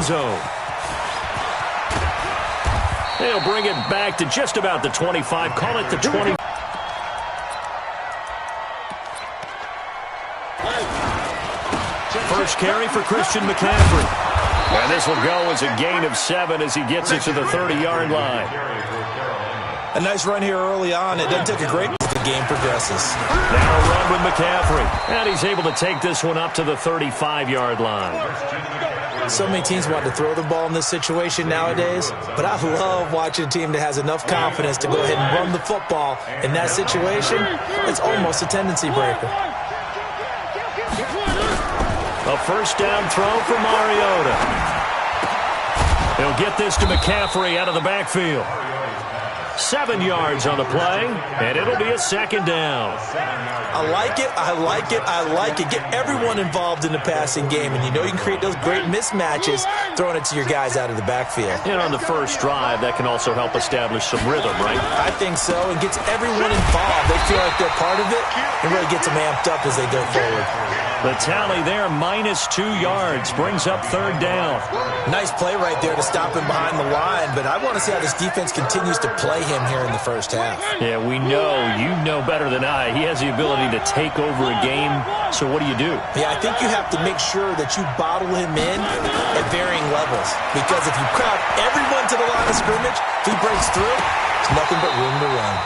zone. They'll bring it back to just about the 25. Call it the 20. First carry for Christian McCaffrey. And this will go as a gain of 7 as he gets it to the 30-yard line. A nice run here early on. It doesn't take a great as the game progresses. Now a run with McCaffrey. And he's able to take this one up to the 35-yard line. So many teams want to throw the ball in this situation nowadays, but I love watching a team that has enough confidence to go ahead and run the football. In that situation, it's almost a tendency breaker. A first down throw for Mariota. He'll get this to McCaffrey out of the backfield. 7 yards on the play, and it'll be a second down. I like it, I like it, I like it. Get everyone involved in the passing game, and you know you can create those great mismatches throwing it to your guys out of the backfield. And on the first drive, that can also help establish some rhythm, right? I think so, and gets everyone involved. They feel like they're part of it, and really gets them amped up as they go forward. The tally there, -2 yards, brings up third down. Nice play right there to stop him behind the line, but I want to see how this defense continues to play him here in the first half. Yeah, we know, you know better than I, he has the ability to take over a game, so what do you do? Yeah, I think you have to make sure that you bottle him in at varying levels, because if you crowd everyone to the line of scrimmage, if he breaks through, there's nothing but room to run.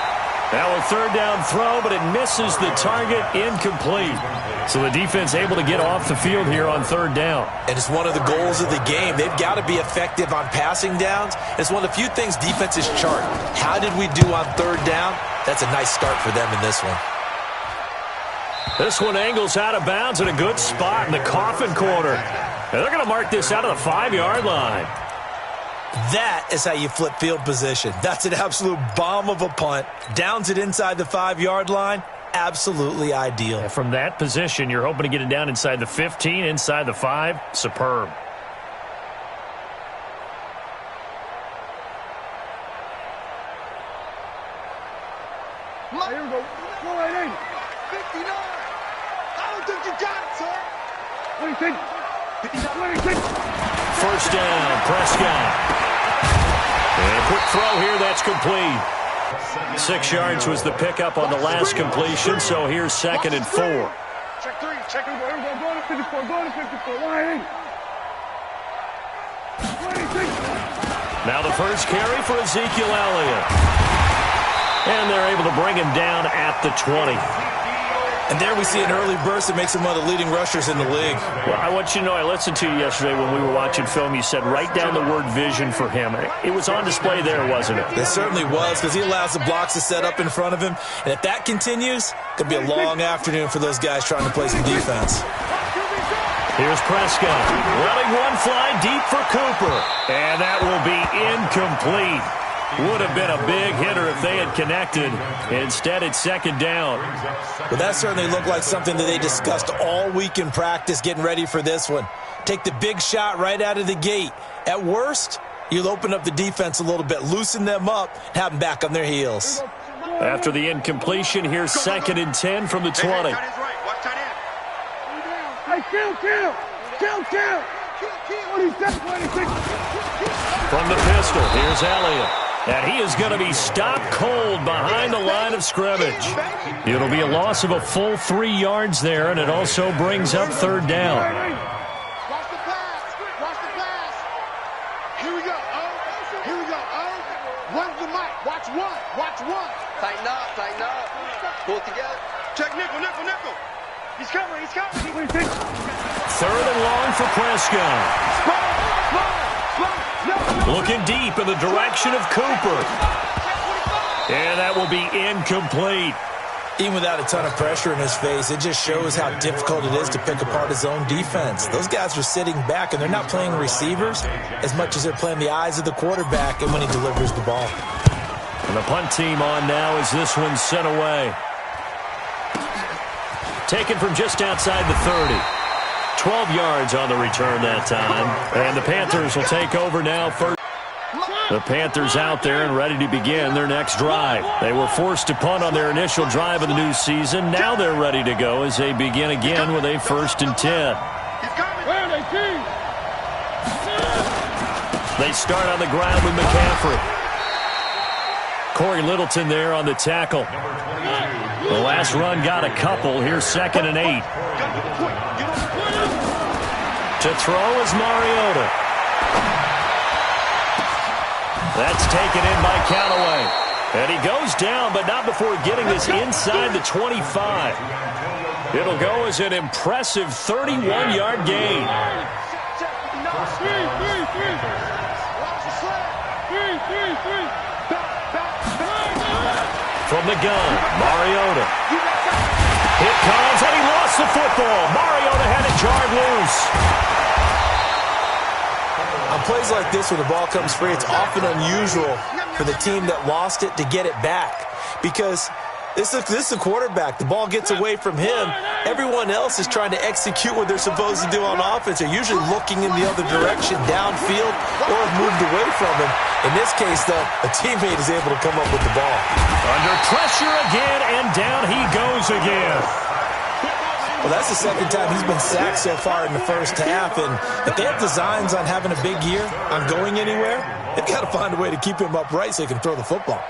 Now a third down throw, but it misses the target, incomplete. So the defense able to get off the field here on third down. And it's one of the goals of the game. They've got to be effective on passing downs. It's one of the few things defenses chart. How did we do on third down? That's a nice start for them in this one. This one angles out of bounds in a good spot in the coffin corner. And they're going to mark this out of the 5-yard line. That is how you flip field position. That's an absolute bomb of a punt. Downs it inside the 5-yard line. Absolutely ideal. And from that position, you're hoping to get it down inside the 15, inside the 5. Superb. Here we go. Go right in. 59. I don't think you got it, sir. What do you think? 59. What do you think? First down, Prescott. And a quick throw here, that's complete. 6 yards was the pickup on the last completion, so here's 2nd and 4. Check 3, check 3. Here we go. Go to 54, go to 54. Right in. What do you think? Now the first carry for Ezekiel Elliott. And they're able to bring him down at the 20. And there we see an early burst that makes him one of the leading rushers in the league. Well, I want you to know, I listened to you yesterday when we were watching film. You said write down the word vision for him. It was on display there, wasn't it? It certainly was, because he allows the blocks to set up in front of him. And if that continues, it could be a long afternoon for those guys trying to play some defense. Here's Prescott. Letting one fly deep for Cooper. And that will be incomplete. Would have been a big hitter if they had connected. Instead, it's 2nd down. Well, that certainly looked like something that they discussed all week in practice getting ready for this one. Take the big shot right out of the gate. At worst, you'll open up the defense a little bit, loosen them up, have them back on their heels. After the incompletion, here's 2nd and 10 from the 20. Hey, kill. What do you think? From the pistol, here's Elliott. And he is going to be stopped cold behind the line of scrimmage. It'll be a loss of a full 3 yards there, and it also brings up third down. Watch the pass. Here we go. Run the mic. Watch one. Tighten up. Pull it together. Check nickel. He's coming. What do you think? 3rd and long for Prescott. Looking deep in the direction of Cooper. And that will be incomplete. Even without a ton of pressure in his face, it just shows how difficult it is to pick apart his own defense. Those guys are sitting back, and they're not playing receivers as much as they're playing the eyes of the quarterback and when he delivers the ball. And the punt team on now as this one's sent away. Taken from just outside the 30. 12 yards on the return that time. And the Panthers will take over now first. The Panthers out there and ready to begin their next drive. They were forced to punt on their initial drive of the new season. Now they're ready to go as they begin again with a 1st and 10. Where are they, team? They start on the ground with McCaffrey. Corey Littleton there on the tackle. The last run got a couple. Here's 2nd and 8. To throw is Mariota. That's taken in by Callaway. And he goes down, but not before getting this inside the 25. It'll go as an impressive 31-yard gain. From the gun, Mariota. It comes, and he lost the football. Mariota had it jarred loose. On plays like this, when the ball comes free, it's often unusual for the team that lost it to get it back. Because this is a quarterback. The ball gets away from him. Everyone else is trying to execute what they're supposed to do on offense. They're usually looking in the other direction, downfield, or have moved away from him. In this case, though, a teammate is able to come up with the ball. Under pressure again, and down he goes again. Well, that's the second time he's been sacked so far in the first half, and if they have designs on having a big year, on going anywhere, they've got to find a way to keep him upright so he can throw the football.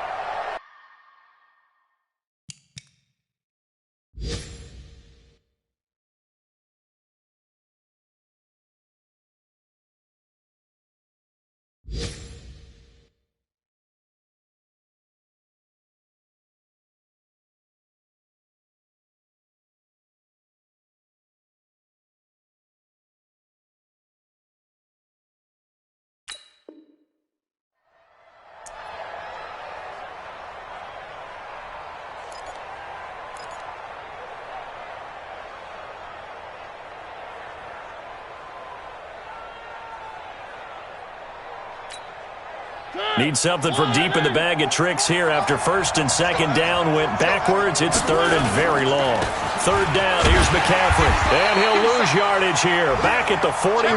Need something from deep in the bag of tricks here after 1st and 2nd down went backwards. It's 3rd and very long. 3rd down, here's McCaffrey. And he'll lose yardage here. Back at the 41.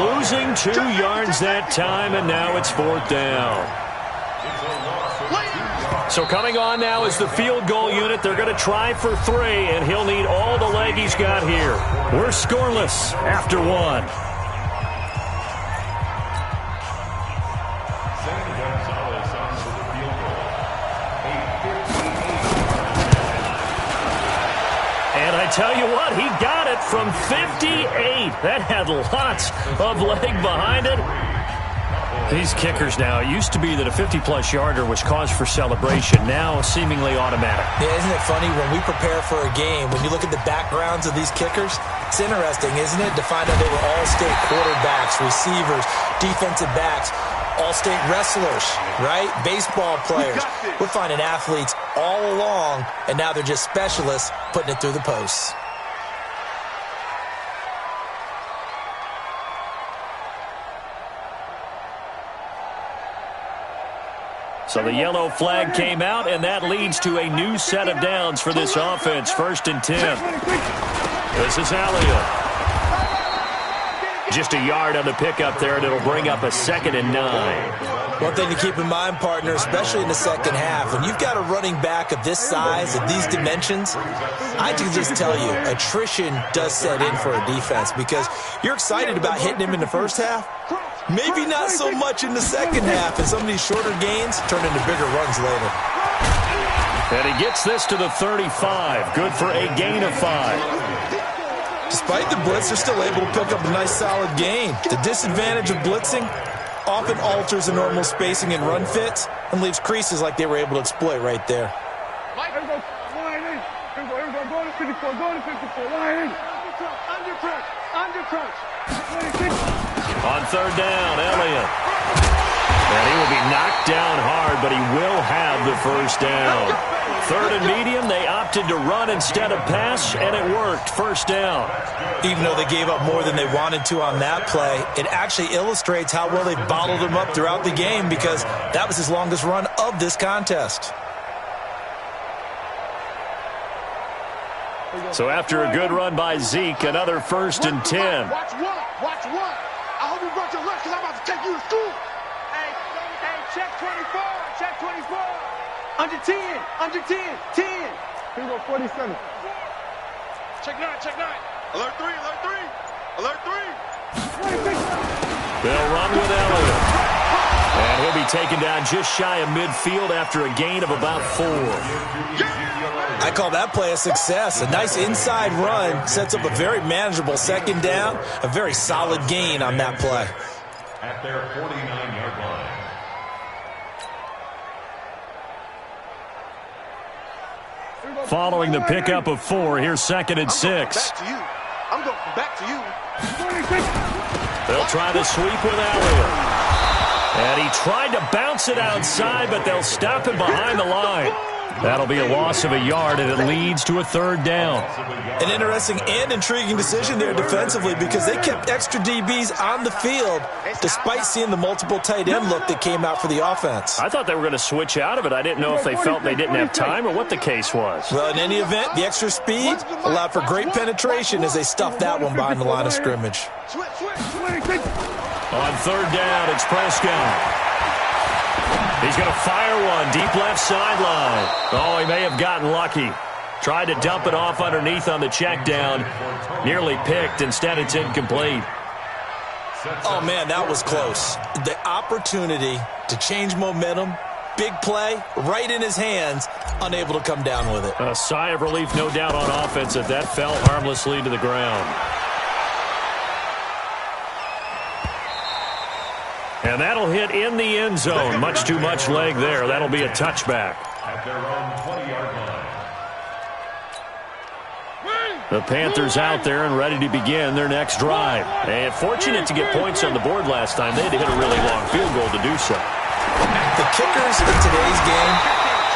Losing 2 yards that time, and now it's 4th down. So coming on now is the field goal unit. They're going to try for 3, and he'll need all the leg he's got here. We're scoreless after 1. Tell you what, he got it from 58. That had lots of leg behind it. These kickers now, it used to be that a 50-plus yarder was cause for celebration. Now seemingly automatic. Yeah, isn't it funny when we prepare for a game, when you look at the backgrounds of these kickers, it's interesting, isn't it, to find out they were all-state quarterbacks, receivers, defensive backs, all-state wrestlers, right? Baseball players. We're finding athletes all along, and now they're just specialists putting it through the posts. So the yellow flag came out, and that leads to a new set of downs for this offense. 1st and 10. This is Elliott. Just a yard on the pickup there, and it'll bring up a 2nd and 9. One thing to keep in mind, partner, especially in the second half, when you've got a running back of this size, of these dimensions, I can just tell you, attrition does set in for a defense because you're excited about hitting him in the first half. Maybe not so much in the second half, and some of these shorter gains turn into bigger runs later. And he gets this to the 35. Good for a gain of 5. Despite the blitz, they're still able to pick up a nice, solid gain. The disadvantage of blitzing often alters the normal spacing and run fits and leaves creases like they were able to exploit right there. On 3rd down, Elliott. And he will be knocked down hard, but he will have the 1st down. 3rd and medium, they opted to run instead of pass, and it worked. 1st down. Even though they gave up more than they wanted to on that play, it actually illustrates how well they bottled him up throughout the game because that was his longest run of this contest. So after a good run by Zeke, another 1st and 10. Watch what? Watch what? I hope you brought your lunch because I'm about to take you to school. Hey, check 24. Check 24. Under 10. Under 10. 10. Here we go, 47. Check 9. Check 9. Alert 3. Alert 3. Alert 3. They'll run with taken down just shy of midfield after a gain of about 4. I call that play a success. A nice inside run sets up a very manageable second down, a very solid gain on that play. At their 49-yard line. Following the pickup of 4, here's 2nd and 6. I'm going back to you. They'll try the sweep with Elliott. And he tried to bounce it outside, but they'll stop him behind the line. That'll be a loss of a yard, and it leads to a 3rd down. An interesting and intriguing decision there defensively because they kept extra DBs on the field despite seeing the multiple tight end look that came out for the offense. I thought they were going to switch out of it. I didn't know if they felt they didn't have time or what the case was. Well, in any event, the extra speed allowed for great penetration as they stuffed that one behind the line of scrimmage. On 3rd down, it's Prescott. He's going to fire one deep left sideline. Oh, he may have gotten lucky. Tried to dump it off underneath on the check down. Nearly picked. Instead, it's incomplete. Oh, man, that was close. The opportunity to change momentum, big play, right in his hands, unable to come down with it. A sigh of relief, no doubt, on offense that fell harmlessly to the ground. And that'll hit in the end zone. Much too much leg there. That'll be a touchback. At their own 20-yard line. The Panthers out there and ready to begin their next drive. And fortunate to get points on the board last time. They had to hit a really long field goal to do so. The kickers in today's game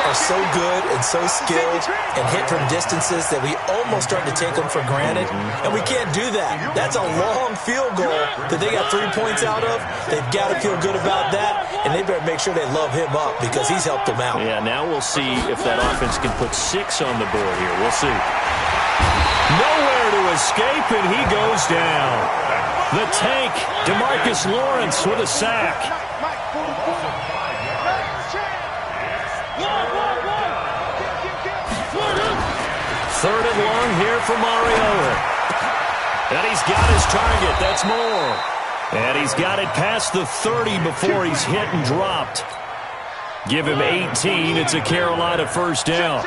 are so good and so skilled and hit from distances that we almost start to take them for granted, and we can't do that. That's a long field goal that they got 3 points out of. They've got to feel good about that, and they better make sure they love him up because he's helped them out. Yeah, now we'll see if that offense can put 6 on the board here. We'll see. Nowhere to escape, and he goes down. The tank, DeMarcus Lawrence with a sack. 3rd and long here for Mariota. And he's got his target. That's more. And he's got it past the 30 before he's hit and dropped. Give him 18. It's a Carolina 1st down.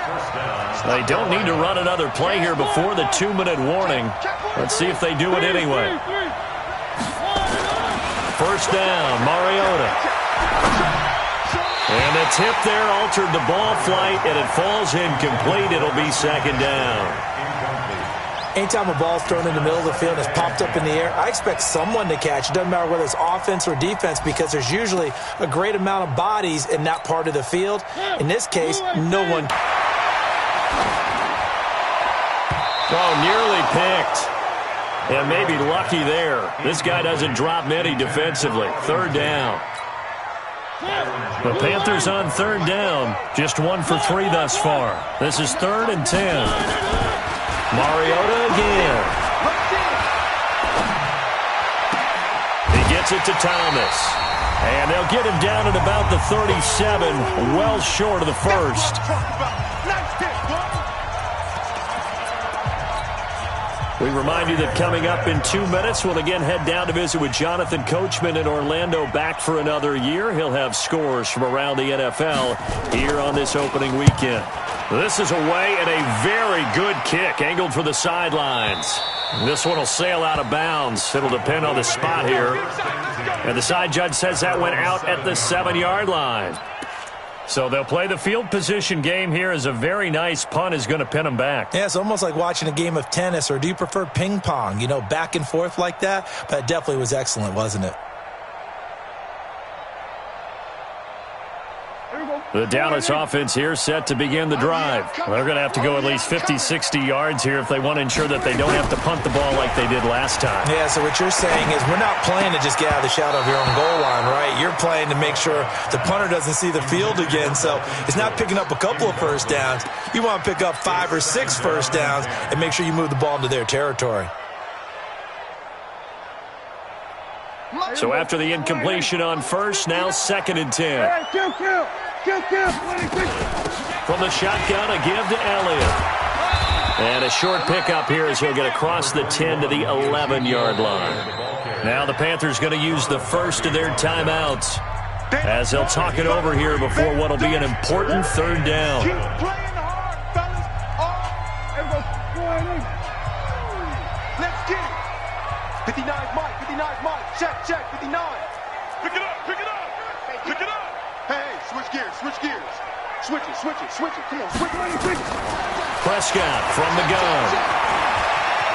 They don't need to run another play here before the 2-minute warning. Let's see if they do it anyway. 1st down, Mariota. And the tip there altered the ball flight, and it falls incomplete. It'll be 2nd down. Anytime a ball's thrown in the middle of the field and it's popped up in the air, I expect someone to catch. It doesn't matter whether it's offense or defense because there's usually a great amount of bodies in that part of the field. In this case, no one. Oh, nearly picked. And maybe lucky there. This guy doesn't drop many defensively. 3rd down. The Panthers on 3rd down. Just 1 for 3 thus far. This is 3rd and 10. Mariota again. He gets it to Thomas. And they'll get him down at about the 37, well short of the 1st. We remind you that coming up in 2 minutes, we'll again head down to visit with Jonathan Coachman in Orlando, back for another year. He'll have scores from around the NFL here on this opening weekend. This is away and a very good kick, angled for the sidelines. This one will sail out of bounds. It'll depend on the spot here. And the side judge says that went out at the 7-yard line. So they'll play the field position game here as a very nice punt is going to pin them back. Yeah, it's almost like watching a game of tennis, or do you prefer ping pong? You know, back and forth like that? But it definitely was excellent, wasn't it? The Dallas offense here set to begin the drive. They're going to have to go at least 50, 60 yards here if they want to ensure that they don't have to punt the ball like they did last time. Yeah, so what you're saying is we're not playing to just get out of the shadow of your own goal line, right? You're playing to make sure the punter doesn't see the field again. So it's not picking up a couple of 1st downs. You want to pick up 5 or 6 1st downs and make sure you move the ball into their territory. So after the incompletion on 1st, now 2nd and 10. From the shotgun, a give to Elliott. And a short pickup here as he'll get across the 10 to the 11-yard line. Now the Panthers going to use the first of their timeouts. as they'll talk it over here before what will be an important third down. Keep playing hard, fellas. Let's get it. 59 Mike, 59 Mike. Check, 59. Pick it up, pick it up, pick it up. Hey, switch gears, switch gears. Switch it. Come on, switch it. Prescott from the gun.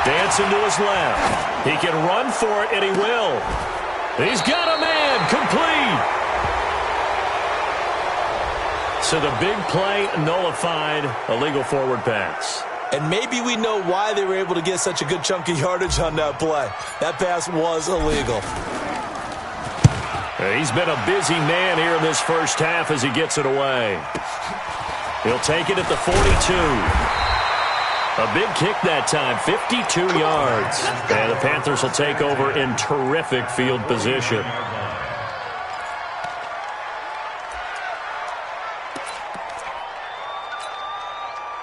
Dancing to his left. He can run for it, and he will. He's got a man. Complete. So the big play nullified. Illegal forward pass. And maybe we know why they were able to get such a good chunk of yardage on that play. That pass was illegal. He's been a busy man here in this first half as he gets it away. He'll take it at the 42. A big kick that time, 52 yards. And the Panthers will take over in terrific field position.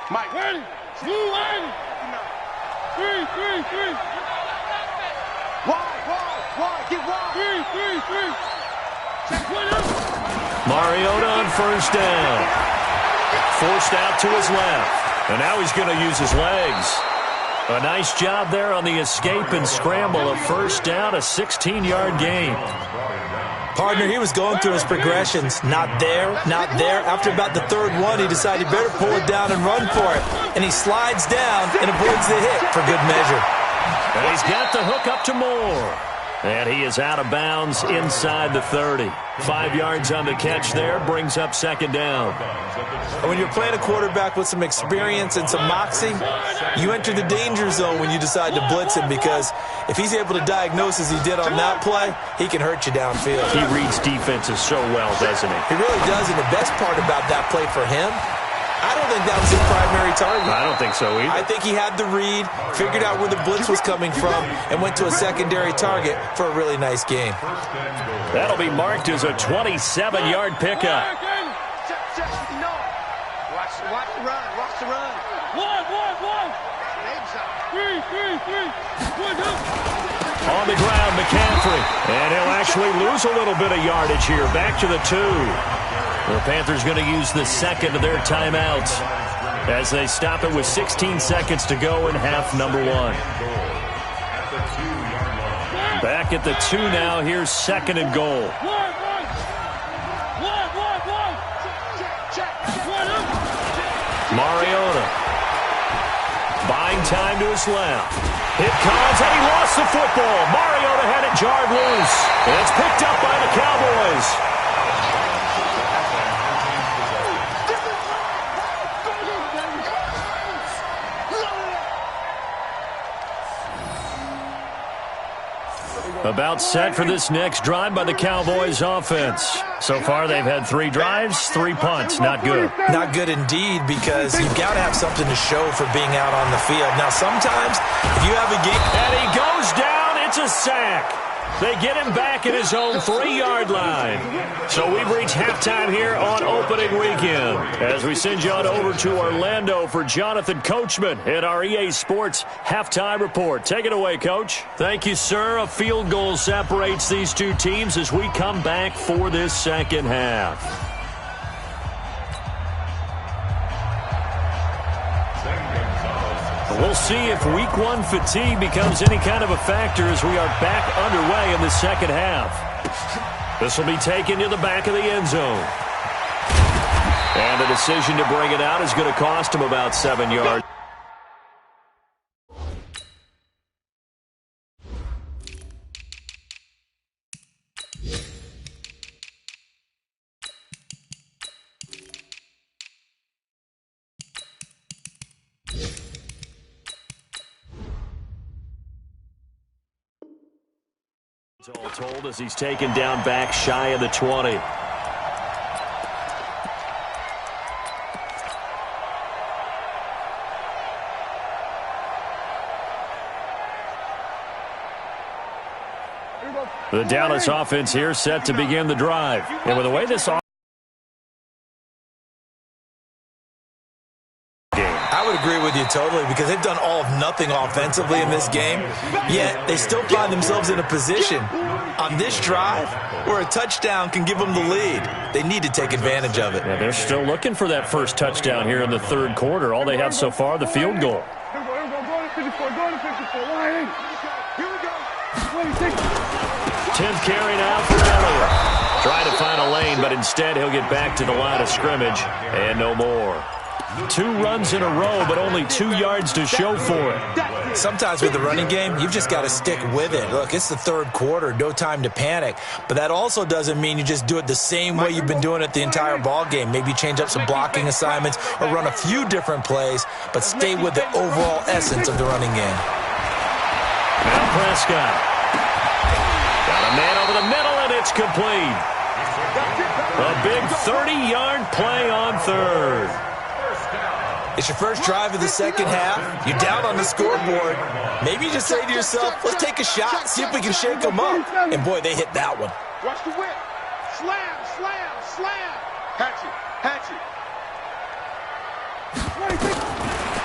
Mike, ready? Move, ready? 3. Wide, get wide. 3. Mariota on first down. Forced out to his left. And now he's going to use his legs. A nice job there on the escape and scramble. A first down, a 16-yard gain. Partner, he was going through his progressions. Not there. After about the third one, he decided he better pull it down and run for it. And he slides down and avoids the hit for good measure. And he's got the hook up to Moore. And he is out of bounds inside the 30. 5 yards on the catch there, brings up second down. When you're playing a quarterback with some experience and some moxie, you enter the danger zone when you decide to blitz him, because if he's able to diagnose as he did on that play, he can hurt you downfield. He reads defenses so well, doesn't he? He really does, and the best part about that play for him, I don't think that was his primary target. I don't think so either. I think he had the read, figured out where the blitz was coming from, and went to a secondary target for a really nice game. That'll be marked as a 27-yard pickup. Watch the run. One. 3. On the ground, McCaffrey. And he'll actually lose a little bit of yardage here. Back to the 2. The Panthers going to use the second of their timeouts as they stop it with 16 seconds to go in half number 1. Back at the 2 now. Here's second and goal. Mariota. Buying time to his left. It comes, and he lost the football. Mariota had it jarred loose. And it's picked up by the Cowboys. About set for this next drive by the Cowboys offense. So far, they've had 3 drives, 3 punts. Not good. Not good indeed, because you've got to have something to show for being out on the field. Now, sometimes, if you have a game... And he goes down. It's a sack. They get him back at his own 3-yard line. So we've reached halftime here on opening weekend as we send you on over to Orlando for Jonathan Coachman in our EA Sports Halftime Report. Take it away, Coach. Thank you, sir. A field goal separates these two teams as we come back for this second half. We'll see if week 1 fatigue becomes any kind of a factor as we are back underway in the second half. This will be taken to the back of the end zone. And the decision to bring it out is going to cost him about 7 yards. All told, as he's taken down back shy of the 20. The Dallas offense here set to begin the drive. And with the way this I would agree with with you totally because they've done all of nothing offensively in this game, yet they still find themselves in a position on this drive where a touchdown can give them the lead. They need to take advantage of it. Yeah, they're still looking for that first touchdown here in the third quarter. All they have so far, the field goal. Here we go. Go to 54. Go to 54. 180. Here we go. 26. 10th carry now for Elliott. Trying to find a lane, but instead he'll get back to the line of scrimmage and no more. 2 runs in a row, but only 2 yards to show for it. Sometimes with the running game, you've just got to stick with it. Look, it's the third quarter, no time to panic. But that also doesn't mean you just do it the same way you've been doing it the entire ball game. Maybe change up some blocking assignments or run a few different plays, but stay with the overall essence of the running game. Now Prescott. Got a man over the middle, and it's complete. A big 30-yard play on third. It's your first drive of the second half. You're down on the scoreboard. Maybe you just say to yourself, let's take a shot, see if we can shake them up. And, boy, they hit that one. Watch the whip. Slam, slam, slam. Hatch it, hatch it.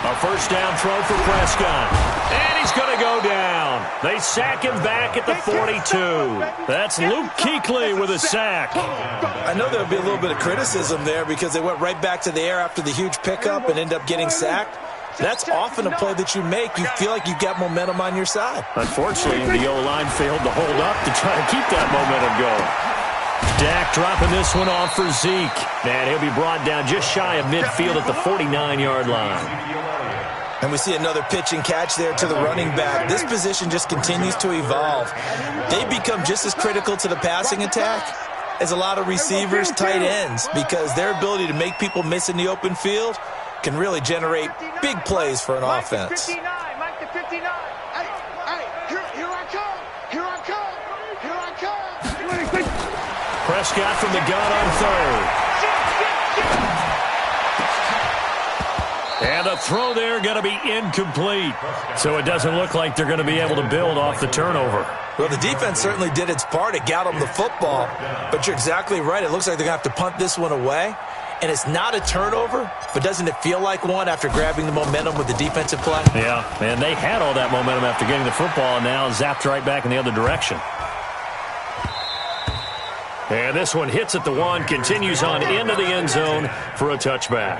A first down throw for Prescott. And he's going to go down. They sack him back at the 42. That's Luke Kuechly with a sack. I know there'll be a little bit of criticism there because they went right back to the air after the huge pickup and end up getting sacked. That's often a play that you make. You feel like you've got momentum on your side. Unfortunately, the O-line failed to hold up to try to keep that momentum going. Dak dropping this one off for Zeke. And he'll be brought down just shy of midfield at the 49-yard line. And we see another pitch and catch there to the running back. This position just continues to evolve. They become just as critical to the passing attack as a lot of receivers, tight ends, because their ability to make people miss in the open field can really generate big plays for an offense. Mike the 59. Hey, here I come. Here I come. Here I come. Prescott from the gun on third. And the throw there going to be incomplete. So it doesn't look like they're going to be able to build off the turnover. Well, the defense certainly did its part. It got them the football. But you're exactly right. It looks like they're going to have to punt this one away. And it's not a turnover, but doesn't it feel like one after grabbing the momentum with the defensive play? Yeah, and they had all that momentum after getting the football and now zapped right back in the other direction. And this one hits at the 1, continues on into the end zone for a touchback.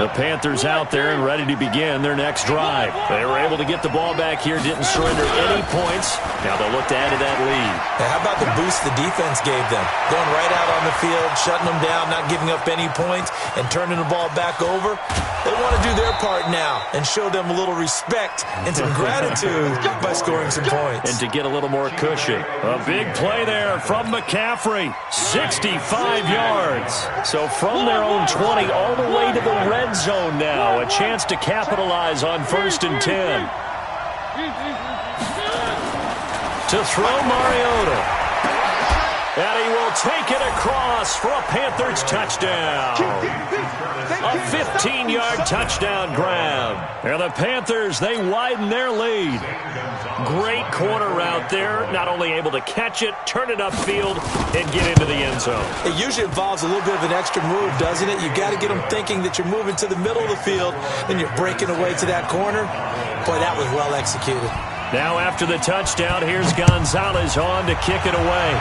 The Panthers out there and ready to begin their next drive. They were able to get the ball back here, didn't surrender any points. Now they'll look to add to that lead. Now, how about the boost the defense gave them? Going right out on the field, shutting them down, not giving up any points, and turning the ball back over. They want to do their part now and show them a little respect and some gratitude by scoring some points. And to get a little more cushion. A big play there from McCaffrey. 65 yards. So from their own 20 all the way to the red zone now. A chance to capitalize on 1st and 10. To throw Mariota. And he will take it across for a Panthers touchdown. A 15-yard touchdown grab. And the Panthers, they widen their lead. Great corner route there. Not only able to catch it, turn it upfield, and get into the end zone. It usually involves a little bit of an extra move, doesn't it? You've got to get them thinking that you're moving to the middle of the field, then you're breaking away to that corner. Boy, that was well executed. Now after the touchdown, here's Gonzalez on to kick it away.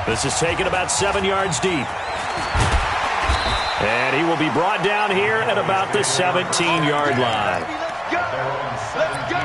This is taken about 7 yards deep. And he will be brought down here at about the 17-yard line. Let's go.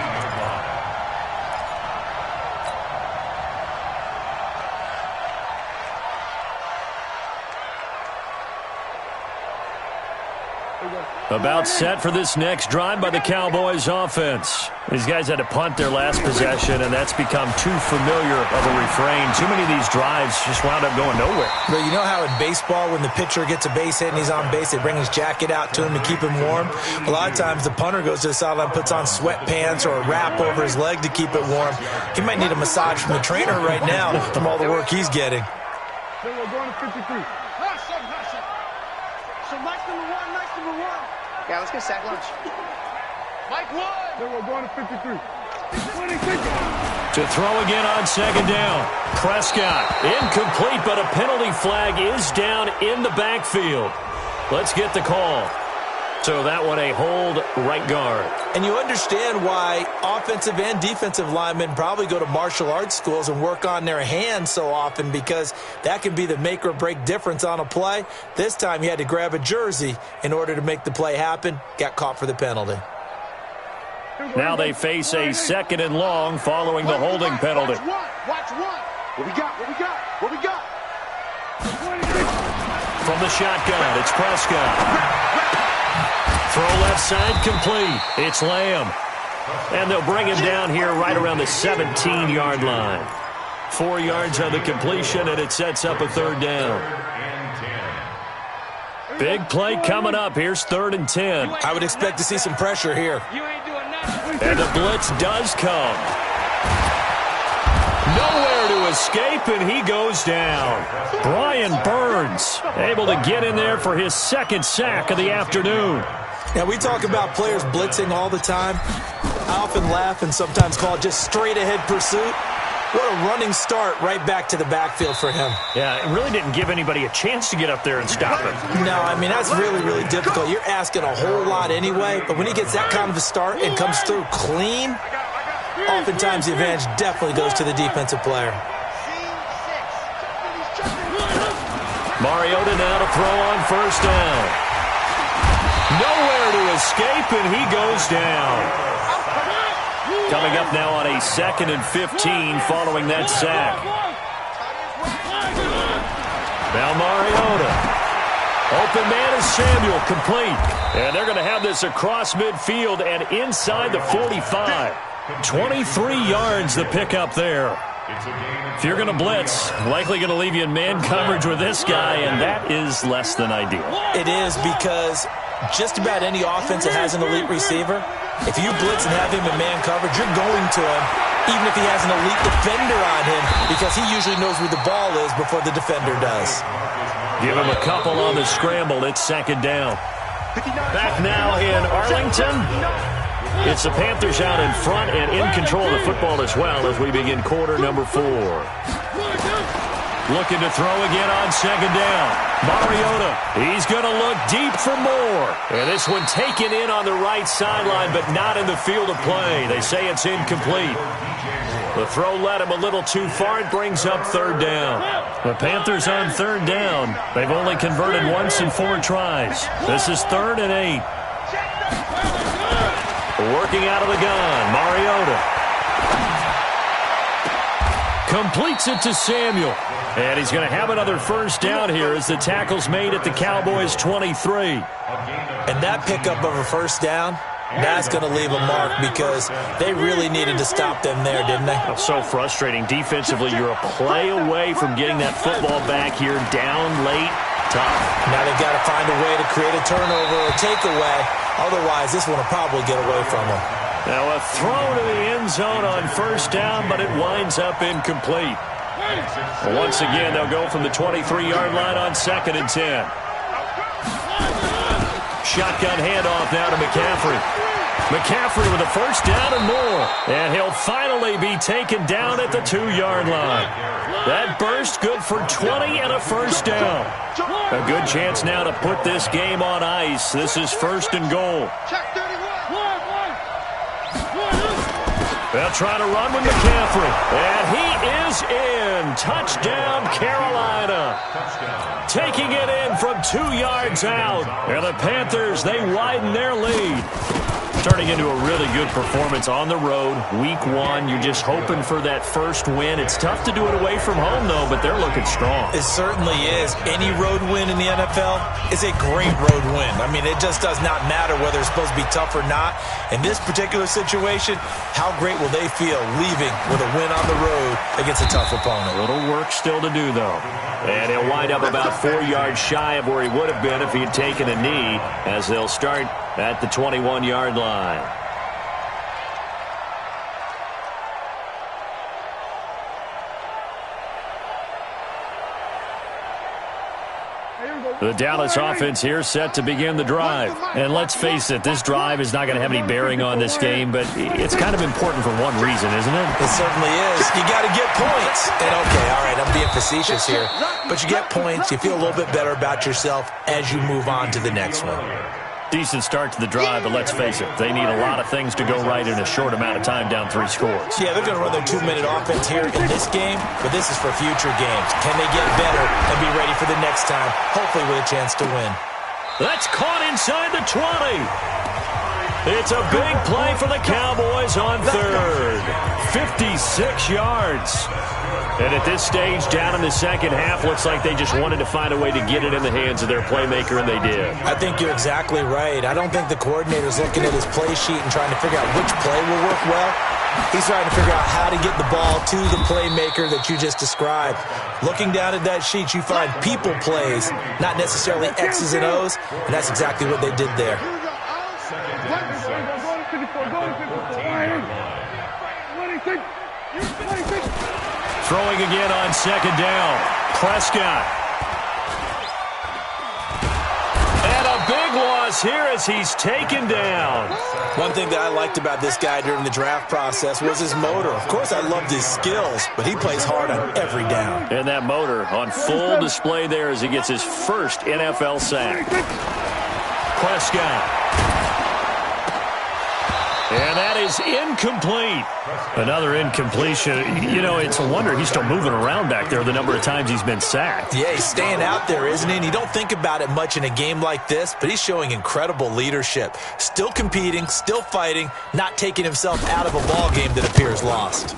About set for this next drive by the Cowboys offense. These guys had to punt their last possession, and that's become too familiar of a refrain. Too many of these drives just wound up going nowhere. But you know how in baseball, when the pitcher gets a base hit and he's on base, they bring his jacket out to him to keep him warm? A lot of times the punter goes to the sideline, puts on sweatpants or a wrap over his leg to keep it warm. He might need a massage from the trainer right now from all the work he's getting. Then we're going to 53. So Mike number one. Yeah, let's get sack lunch. Mike 1. Then we're going to 53. 26. To throw again on second down. Prescott, incomplete, but a penalty flag is down in the backfield. Let's get the call. So that one a hold right guard. And you understand why offensive and defensive linemen probably go to martial arts schools and work on their hands so often, because that can be the make or break difference on a play. This time he had to grab a jersey in order to make the play happen. Got caught for the penalty. Now they face a 2nd and long following the holding penalty. Watch one. What we got? What we got? What we got? From the shotgun, it's Prescott. Throw left side complete. It's Lamb. And they'll bring him down here right around the 17-yard line. 4 yards on the completion, and it sets up a 3rd down. Big play coming up. Here's 3rd and 10. I would expect to see some pressure here. And the blitz does come. Nowhere to escape, and he goes down. Brian Burns able to get in there for his 2nd sack of the afternoon. Now, we talk about players blitzing all the time. I often laugh and sometimes call it just straight-ahead pursuit. What a running start right back to the backfield for him. Yeah, it really didn't give anybody a chance to get up there and stop him. No, I mean, that's really, really difficult. You're asking a whole lot anyway, but when he gets that kind of a start and comes through clean, oftentimes the advantage definitely goes to the defensive player. Mariota now to throw on 1st down. Nowhere to escape, and he goes down. Coming up now on a 2nd and 15 following that sack. Now Mariota. Open man is Samuel, complete. And they're going to have this across midfield and inside the 45. 23 yards the pickup there. If you're going to blitz, likely going to leave you in man coverage with this guy, and that is less than ideal. It is, because just about any offense that has an elite receiver, if you blitz and have him in man coverage, you're going to him, even if he has an elite defender on him, because he usually knows where the ball is before the defender does. Give him a couple on the scramble. It's 2nd down. Back now in Arlington. It's the Panthers out in front and in control of the football as well as we begin quarter number 4. Looking to throw again on 2nd down. Mariota, he's going to look deep for more. And this one taken in on the right sideline, but not in the field of play. They say it's incomplete. The throw led him a little too far. It brings up 3rd down. The Panthers on 3rd down. They've only converted once in 4 tries. This is 3rd and 8. Working out of the gun, Mariota. Completes it to Samuel. And he's going to have another 1st down here as the tackle's made at the Cowboys' 23. And that pickup of a 1st down, that's going to leave a mark, because they really needed to stop them there, didn't they? So frustrating. Defensively, you're a play away from getting that football back here, down late, tough. Now they've got to find a way to create a turnover or takeaway. Otherwise, this one will probably get away from them. Now a throw to the end zone on 1st down, but it winds up incomplete. Once again, they'll go from the 23-yard line on 2nd and 10. Shotgun handoff now to McCaffrey. McCaffrey with a 1st down and more. And he'll finally be taken down at the 2-yard line. That burst good for 20 and a 1st down. A good chance now to put this game on ice. This is 1st and goal. They'll try to run with McCaffrey. And he is in. Touchdown, Carolina. Taking it in from 2 yards out. And the Panthers, they widen their lead. Turning into a really good performance on the road. Week 1, you're just hoping for that 1st win. It's tough to do it away from home, though, but they're looking strong. It certainly is. Any road win in the NFL is a great road win. I mean, it just does not matter whether it's supposed to be tough or not. In this particular situation, how great will they feel leaving with a win on the road against a tough opponent? A little work still to do, though. And he'll wind up about 4 yards shy of where he would have been if he had taken a knee, as they'll start at the 21-yard line. The Dallas offense here set to begin the drive. And let's face it, this drive is not going to have any bearing on this game, but it's kind of important for one reason, isn't it? It certainly is. You got to get points. And okay, all right, I'm being facetious here. But you get points, you feel a little bit better about yourself as you move on to the next one. Decent start to the drive, but let's face it, they need a lot of things to go right in a short amount of time down 3 scores. Yeah, they're going to run their 2-minute offense here in this game, but this is for future games. Can they get better and be ready for the next time, hopefully with a chance to win? That's caught inside the 20. It's a big play for the Cowboys on third. 56 yards. And at this stage, down in the second half, looks like they just wanted to find a way to get it in the hands of their playmaker, and they did. I think you're exactly right. I don't think the coordinator's looking at his play sheet and trying to figure out which play will work well. He's trying to figure out how to get the ball to the playmaker that you just described. Looking down at that sheet, you find people plays, not necessarily X's and O's, and that's exactly what they did there. Throwing again on second down. Prescott. And a big loss here as he's taken down. One thing that I liked about this guy during the draft process was his motor. Of course, I loved his skills, but he plays hard on every down. And that motor on full display there as he gets his first NFL sack. Prescott. And that is incomplete. Another incompletion. You know, it's a wonder he's still moving around back there the number of times he's been sacked. Yeah, he's staying out there, isn't he? And you don't think about it much in a game like this, but he's showing incredible leadership. Still competing, still fighting, not taking himself out of a ball game that appears lost.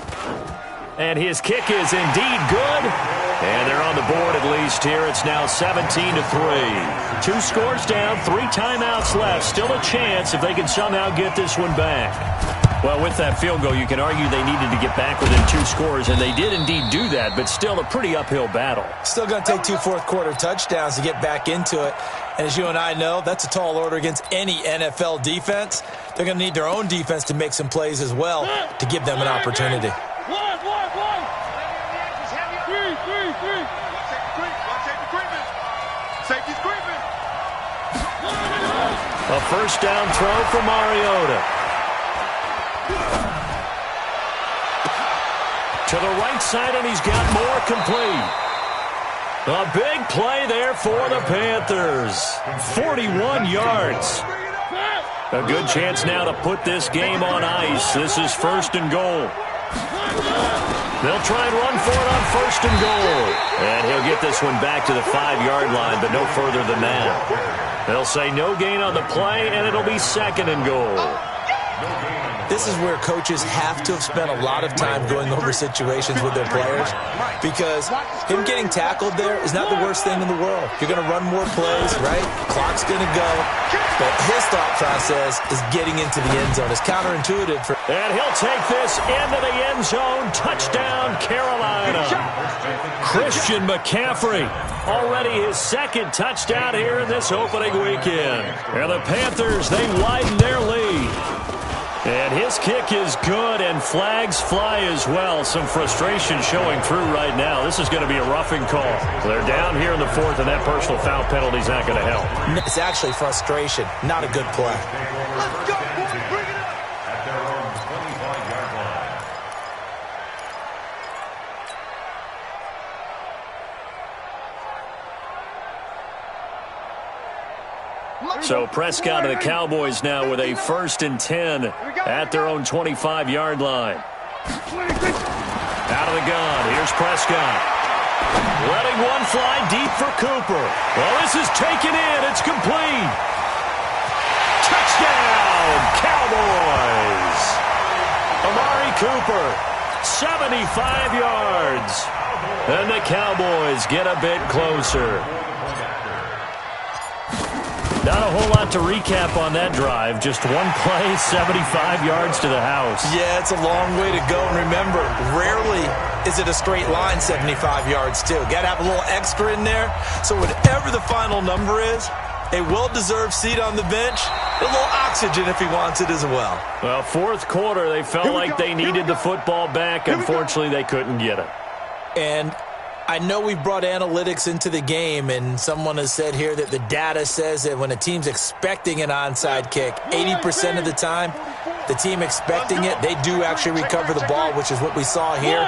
And his kick is indeed good. And they're on the board at least here. It's now 17-3. 2 scores down, 3 timeouts left. Still a chance if they can somehow get this one back. Well, with that field goal, you can argue they needed to get back within 2 scores, and they did indeed do that, but still a pretty uphill battle. Still going to take 2 fourth-quarter touchdowns to get back into it. And as you and I know, that's a tall order against any NFL defense. They're going to need their own defense to make some plays as well to give them an opportunity. A first down throw for Mariota. To the right side, and he's got more complete. A big play there for the Panthers. 41 yards. A good chance now to put this game on ice. This is 1st and goal. They'll try and run for it on 1st and goal. And he'll get this one back to the 5-yard line, but no further than that. They'll say no gain on the play, and it'll be 2nd and goal. This is where coaches have to have spent a lot of time going over situations with their players, because him getting tackled there is not the worst thing in the world. You're going to run more plays, right? Clock's going to go. But his thought process is getting into the end zone. It's counterintuitive. And he'll take this into the end zone. Touchdown, Carolina. Christian McCaffrey. Already his 2nd touchdown here in this opening weekend. And the Panthers, they widen their lead. And his kick is good, and flags fly as well. Some frustration showing through right now. This is going to be a roughing call. They're down here in the 4th, and that personal foul penalty is not going to help. It's actually frustration, not a good play. Let's go, boy. Bring it up. At their own 25-yard line. So Prescott and the Cowboys now with a 1st and 10 at their own 25-yard line. Out of the gun, here's Prescott. Letting one fly deep for Cooper. Well, this is taken in. It's complete. Touchdown, Cowboys. Amari Cooper, 75 yards. And the Cowboys get a bit closer. Not a whole lot to recap on that drive. Just one play, 75 yards to the house. Yeah, it's a long way to go. And remember, rarely is it a straight line 75 yards, too. Got to have a little extra in there. So whatever the final number is, a well-deserved seat on the bench, a little oxygen if he wants it as well. Well, 4th quarter, they felt like they needed the football back. Unfortunately, they couldn't get it. And I know we brought analytics into the game, and someone has said here that the data says that when a team's expecting an onside kick, 80% of the time, the team expecting it, they do actually recover the ball, which is what we saw here.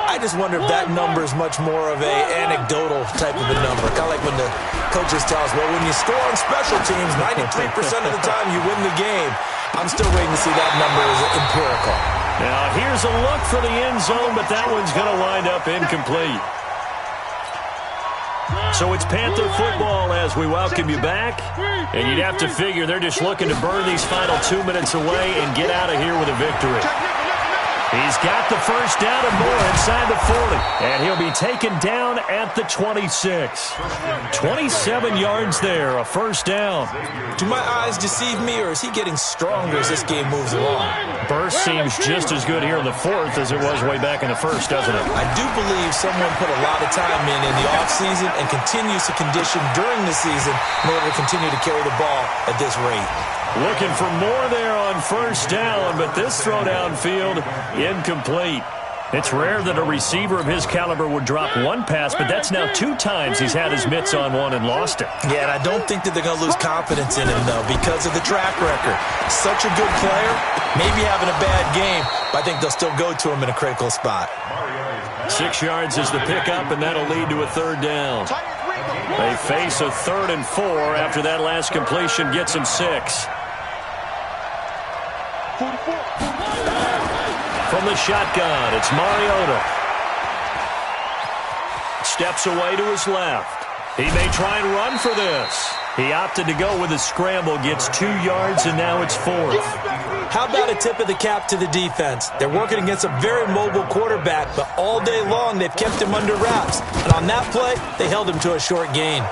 I just wonder if that number is much more of a anecdotal type of a number. Kind of like when the coaches tell us, well, when you score on special teams, 93% of the time you win the game. I'm still waiting to see that number as empirical. Now, here's a look for the end zone, but that one's going to wind up incomplete. So it's Panther football as we welcome you back. And you'd have to figure they're just looking to burn these final 2 minutes away and get out of here with a victory. He's got the first down and more inside the 40. And he'll be taken down at the 26. 27 yards there, a first down. Do my eyes deceive me, or is he getting stronger as this game moves along? Burst seems just as good here in the fourth as it was way back in the first, doesn't it? I do believe someone put a lot of time in the offseason and continues to condition during the season in order to continue to carry the ball at this rate. Looking for more there on first down, but this throw downfield, incomplete. It's rare that a receiver of his caliber would drop one pass, but that's now 2 times he's had his mitts on one and lost it. Yeah, and I don't think that they're going to lose confidence in him, though, because of the track record. Such a good player, maybe having a bad game, but I think they'll still go to him in a critical spot. 6 yards is the pickup, and that'll lead to a third down. They face a 3rd and 4 after that last completion gets him 6. From the shotgun, it's Mariota. Steps away to his left. He may try and run for this. He opted to go with a scramble, gets 2 yards, and now it's 4th. How about a tip of the cap to the defense? They're working against a very mobile quarterback, but all day long they've kept him under wraps. And on that play, they held him to a short gain.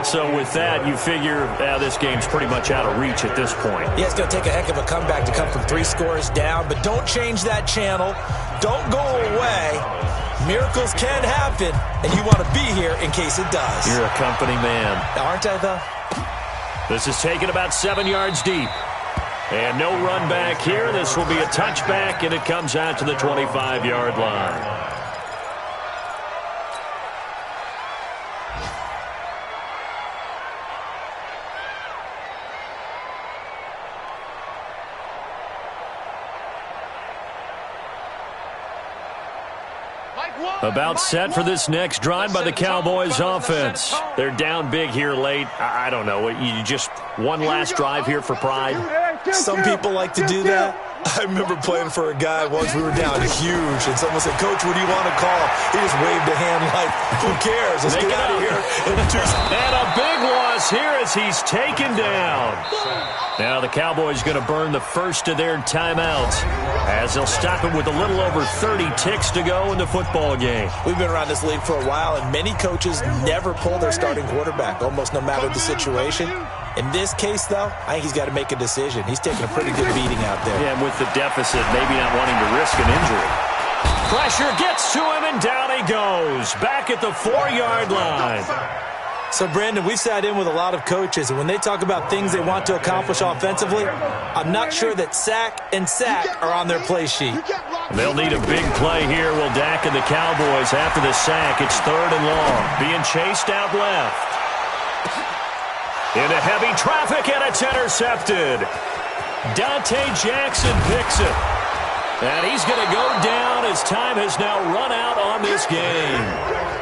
So with that, you figure this game's pretty much out of reach at this point. Yeah, it's going to take a heck of a comeback to come from 3 scores down, but don't change that channel. Don't go away. Miracles can happen, and you want to be here in case it does. You're a company man. Aren't I, though? This is taken about 7 yards deep. And no run back here. This will be a touchback, and it comes out to the 25-yard line. About set for this next drive by the Cowboys offense. They're down big here late. I don't know. You just one last drive here for pride. Some people like to do that. I remember playing for a guy once. We were down huge, and someone said, "Coach, what do you want to call?" He just waved a hand like, "Who cares? Let's get out of here." And a big loss here as he's taken down. Now the Cowboys going to burn the first of their timeouts as they'll stop it with a little over 30 ticks to go in the football game. We've been around this league for a while, and many coaches never pull their starting quarterback, almost no matter the situation. In this case, though, I think he's got to make a decision. He's taking a pretty good beating out there. Yeah, and with the deficit, maybe not wanting to risk an injury. Pressure gets to him, and down he goes. Back at the 4-yard line. So, Brandon, we've sat in with a lot of coaches, and when they talk about things they want to accomplish offensively, I'm not sure that sack and sack are on their play sheet. They'll need a big play here. Will Dak and the Cowboys after the sack. It's 3rd and long. Being chased out left. Into heavy traffic, and it's intercepted. Dante Jackson picks it. And he's going to go down as time has now run out on this game.